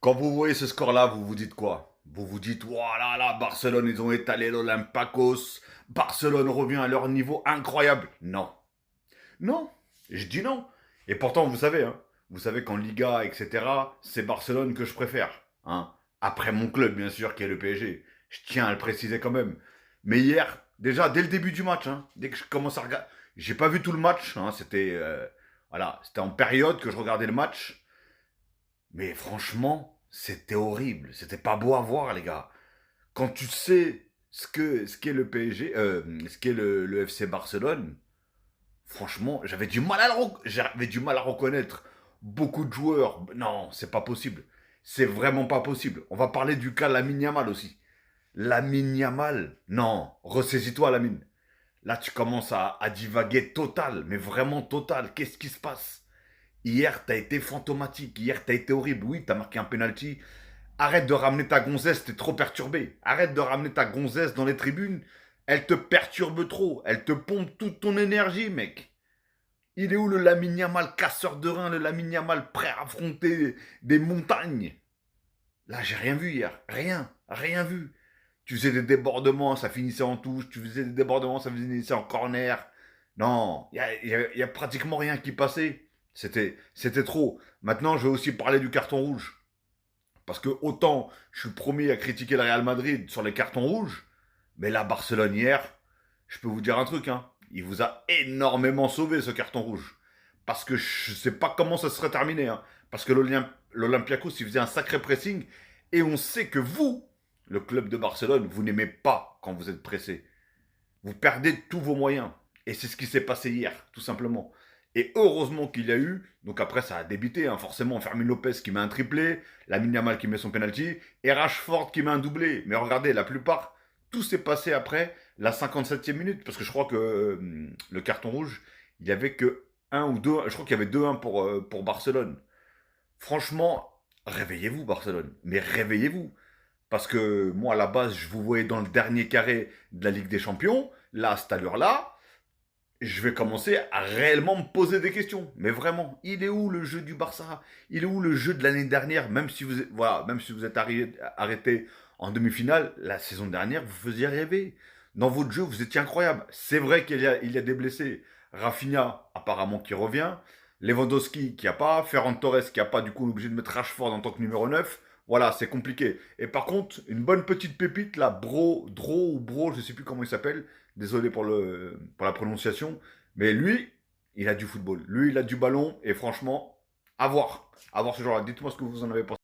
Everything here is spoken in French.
Quand vous voyez ce score-là, vous vous dites quoi? Vous vous dites, voilà, là, Barcelone, ils ont étalé l'Olympiakos. Barcelone revient à leur niveau incroyable. Non. Non. Je dis non. Et pourtant, vous savez qu'en Liga, etc., c'est Barcelone que je préfère. Hein. Après mon club, bien sûr, qui est le PSG. Je tiens à le préciser quand même. Mais hier, déjà, dès le début du match, hein, dès que je commence à regarder, j'ai pas vu tout le match. Hein, c'était en période que je regardais le match. Mais franchement, c'était horrible. C'était pas beau à voir, les gars. Quand tu sais ce qu'est le PSG, ce qu'est le FC Barcelone, franchement, j'avais du mal à reconnaître beaucoup de joueurs. Non, c'est pas possible. C'est vraiment pas possible. On va parler du cas Lamine Yamal aussi. Lamine Yamal, non, ressaisis-toi Lamine. Là, tu commences à divaguer total, mais vraiment total. Qu'est-ce qui se passe? Hier, t'as été fantomatique. Hier, t'as été horrible. Oui, t'as marqué un penalty. Arrête de ramener ta gonzesse, t'es trop perturbé. Arrête de ramener ta gonzesse dans les tribunes. Elle te perturbe trop. Elle te pompe toute ton énergie, mec. Il est où le Lamine Yamal casseur de rein, le Lamine Yamal prêt à affronter des montagnes? Là, j'ai rien vu hier. Rien. Rien vu. Tu faisais des débordements, ça finissait en touche. Tu faisais des débordements, ça finissait en corner. Non, il y a pratiquement rien qui passait. C'était trop. Maintenant, je vais aussi parler du carton rouge. Parce que autant je suis le premier à critiquer le Real Madrid sur les cartons rouges, mais là, Barcelone hier, je peux vous dire un truc, hein. Il vous a énormément sauvé ce carton rouge. Parce que je ne sais pas comment ça serait terminé. Hein. Parce que l'Olympiakos, il faisait un sacré pressing. Et on sait que vous, le club de Barcelone, vous n'aimez pas quand vous êtes pressé. Vous perdez tous vos moyens. Et c'est ce qui s'est passé hier, tout simplement. Et heureusement qu'il y a eu, donc après ça a débité, hein, forcément, Fermin Lopez qui met un triplé, Lamine Yamal qui met son penalty, et Rashford qui met un doublé. Mais regardez, la plupart, tout s'est passé après la 57e minute, parce que je crois que le carton rouge, il y avait que un ou deux, je crois qu'il y avait 2-1 pour Barcelone. Franchement, réveillez-vous Barcelone, mais réveillez-vous. Parce que moi, à la base, je vous voyais dans le dernier carré de la Ligue des Champions. Là, à cette allure-là, je vais commencer à réellement me poser des questions. Mais vraiment, il est où le jeu du Barça? Il est où le jeu de l'année dernière? Même si vous êtes arrêté en demi-finale, la saison dernière, vous faisiez rêver. Dans votre jeu, vous étiez incroyable. C'est vrai il y a des blessés. Rafinha, apparemment, qui revient. Lewandowski, qui a pas. Ferran Torres, qui a pas. Du coup, on est obligé de mettre Rashford en tant que numéro 9. Voilà, c'est compliqué. Et par contre, une bonne petite pépite, là, Dro ou Bro, je sais plus comment il s'appelle. Désolé pour la prononciation. Mais lui, il a du football. Lui, il a du ballon. Et franchement, à voir. À voir ce genre-là. Dites-moi ce que vous en avez pensé.